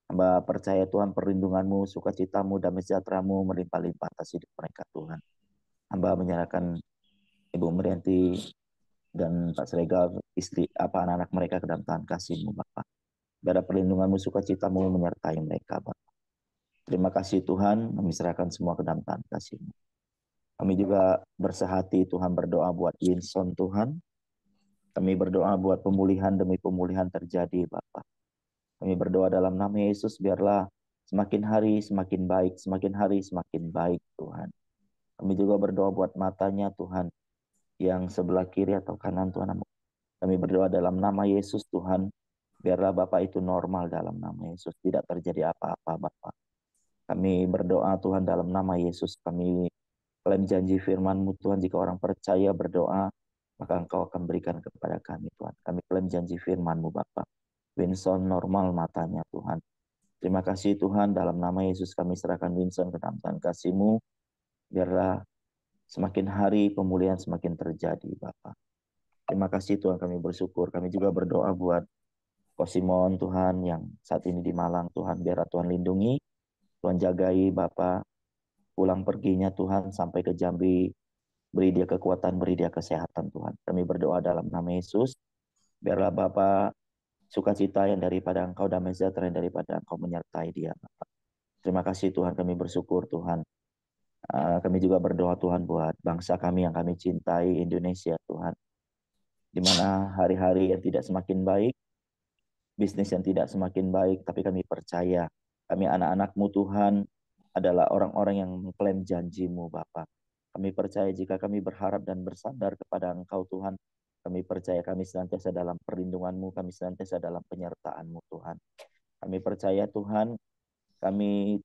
Hamba percaya Tuhan, perlindungan-Mu, sukacita-Mu, damai sejahtera-Mu melimpah-limpah atas hidup mereka Tuhan. Hamba menyerahkan Ibu Merianti dan Pak Sregar, istri anak-anak mereka ke dalam tangan kasih-Mu Bapa. Biar perlindungan-Mu, sukacita-Mu menyertai mereka Bapa. Terima kasih Tuhan, kami serahkan semua ke dalam tangan kasih-Mu. Kami juga bersehati Tuhan, berdoa buat Winson Tuhan. Kami berdoa buat pemulihan demi pemulihan terjadi Bapa. Kami berdoa dalam nama Yesus, biarlah semakin hari semakin baik, semakin hari semakin baik Tuhan. Kami juga berdoa buat matanya Tuhan, yang sebelah kiri atau kanan Tuhan. Kami berdoa dalam nama Yesus Tuhan, biarlah Bapak itu normal dalam nama Yesus, tidak terjadi apa-apa Bapak. Kami berdoa Tuhan dalam nama Yesus, kami klaim janji firman-Mu Tuhan, jika orang percaya berdoa, maka Engkau akan berikan kepada kami Tuhan. Kami klaim janji firman-Mu Bapak. Winson normal matanya Tuhan. Terima kasih Tuhan, dalam nama Yesus kami serahkan Winson ke dalam tangan kasih-Mu, biarlah semakin hari pemulihan semakin terjadi Bapak. Terima kasih Tuhan, kami bersyukur. Kami juga berdoa buat Ko Simon Tuhan yang saat ini di Malang Tuhan, biar Tuhan lindungi, Tuhan jagai Bapak, pulang perginya Tuhan sampai ke Jambi, beri dia kekuatan, beri dia kesehatan Tuhan. Kami berdoa dalam nama Yesus, biarlah Bapak sukacita yang daripada Engkau, damai sejahtera yang daripada Engkau menyertai dia Bapak. Terima kasih Tuhan, kami bersyukur Tuhan. Kami juga berdoa Tuhan buat bangsa kami yang kami cintai, Indonesia Tuhan, di mana hari-hari yang tidak semakin baik, bisnis yang tidak semakin baik, tapi kami percaya kami anak-anak-Mu Tuhan adalah orang-orang yang mengklaim janji-Mu Bapa. Kami percaya jika kami berharap dan bersandar kepada Engkau Tuhan, kami percaya kami senantiasa dalam perlindungan-Mu, kami senantiasa dalam penyertaan-Mu Tuhan. Kami percaya Tuhan, kami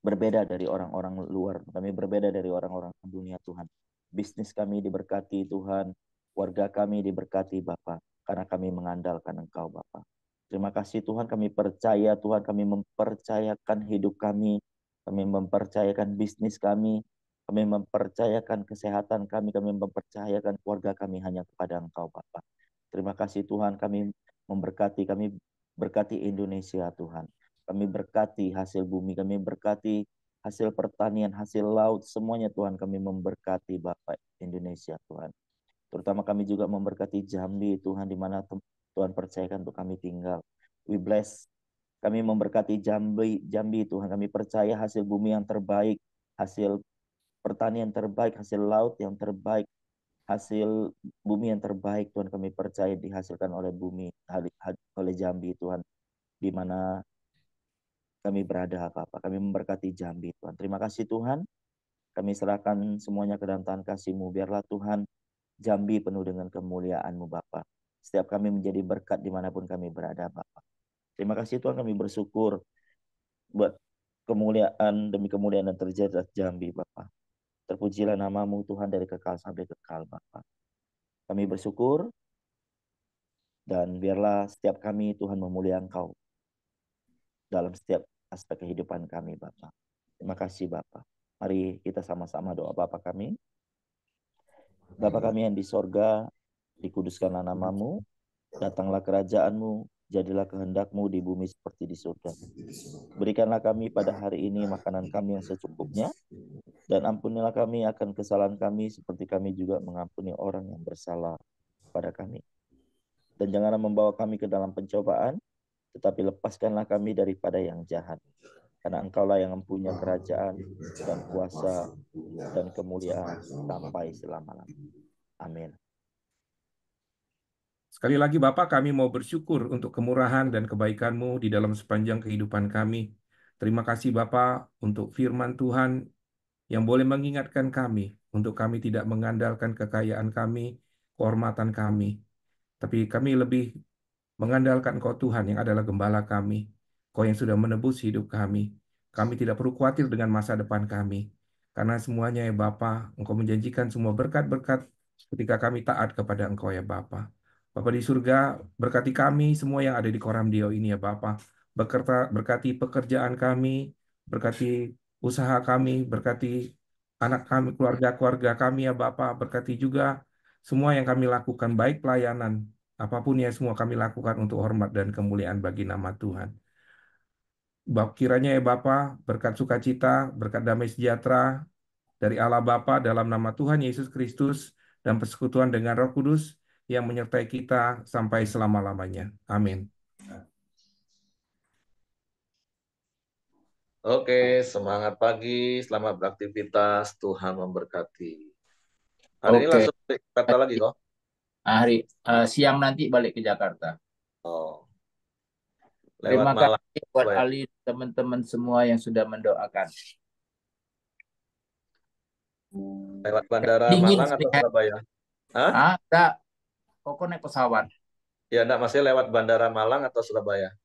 berbeda dari orang-orang luar, kami berbeda dari orang-orang dunia Tuhan. Bisnis kami diberkati Tuhan, warga kami diberkati Bapa, karena kami mengandalkan Engkau Bapa. Terima kasih Tuhan, kami percaya Tuhan, kami mempercayakan hidup kami mempercayakan bisnis kami mempercayakan kesehatan kami mempercayakan keluarga kami hanya kepada Engkau Bapa. Terima kasih Tuhan, kami berkati Indonesia Tuhan. Kami berkati hasil bumi, kami berkati hasil pertanian, hasil laut, semuanya Tuhan kami memberkati Bapak Indonesia Tuhan. Terutama kami juga memberkati Jambi Tuhan, di mana Tuhan percayakan untuk kami tinggal. We bless. Kami memberkati Jambi Tuhan, kami percaya hasil bumi yang terbaik, hasil pertanian terbaik, hasil laut yang terbaik, hasil bumi yang terbaik Tuhan kami percaya dihasilkan oleh bumi, oleh Jambi Tuhan, di mana kami berada Bapak. Kami memberkati Jambi Tuhan. Terima kasih Tuhan. Kami serahkan semuanya ke dalam tangan kasih-Mu. Biarlah Tuhan Jambi penuh dengan kemuliaan-Mu Bapak. Setiap kami menjadi berkat dimanapun kami berada Bapak. Terima kasih Tuhan, kami bersyukur buat kemuliaan demi kemuliaan yang terjadi atas Jambi Bapak. Terpujilah nama-Mu Tuhan dari kekal sampai kekal Bapak. Kami bersyukur dan biarlah setiap kami Tuhan memuliakan Engkau dalam setiap aspek kehidupan kami Bapak. Terima kasih Bapak. Mari kita sama-sama doa Bapa kami. Bapa kami yang di sorga, dikuduskanlah nama-Mu, datanglah kerajaan-Mu, jadilah kehendak-Mu di bumi seperti di surga. Berikanlah kami pada hari ini makanan kami yang secukupnya, dan ampunilah kami akan kesalahan kami seperti kami juga mengampuni orang yang bersalah pada kami. Dan janganlah membawa kami ke dalam pencobaan, tetapi lepaskanlah kami daripada yang jahat. Karena Engkaulah yang mempunyai kerajaan dan kuasa dan kemuliaan sampai selama-lamanya. Amin. Sekali lagi Bapak, kami mau bersyukur untuk kemurahan dan kebaikan-Mu di dalam sepanjang kehidupan kami. Terima kasih Bapak untuk firman Tuhan yang boleh mengingatkan kami untuk kami tidak mengandalkan kekayaan kami, kehormatan kami, tapi kami lebih mengandalkan Kau Tuhan yang adalah gembala kami, Kau yang sudah menebus hidup kami. Kami tidak perlu khawatir dengan masa depan kami, karena semuanya ya Bapa, Engkau menjanjikan semua berkat-berkat ketika kami taat kepada Engkau ya Bapa. Bapa di surga, berkati kami semua yang ada di Koramdio ini ya Bapa. Berkati pekerjaan kami, berkati usaha kami, berkati anak kami, keluarga-keluarga kami ya Bapa. Berkati juga semua yang kami lakukan, baik pelayanan, apapun yang semua kami lakukan untuk hormat dan kemuliaan bagi nama Tuhan. Kiranya ya Bapa, berkat sukacita, berkat damai sejahtera dari Allah Bapa dalam nama Tuhan Yesus Kristus, dan persekutuan dengan Roh Kudus yang menyertai kita sampai selama-lamanya. Amin. Oke, semangat pagi, selamat beraktivitas, Tuhan memberkati. Hari ini Oke, langsung balik ke Jakarta lagi kok? siang nanti balik ke Jakarta. Oh, Terima lewat Malang. kasih buat Surabaya. Ali teman-teman semua yang sudah mendoakan. Lewat bandara Dingin Malang atau sini. Surabaya? Hah? Enggak, pokoknya naik pesawat. Ya, enggak, masih lewat bandara Malang atau Surabaya?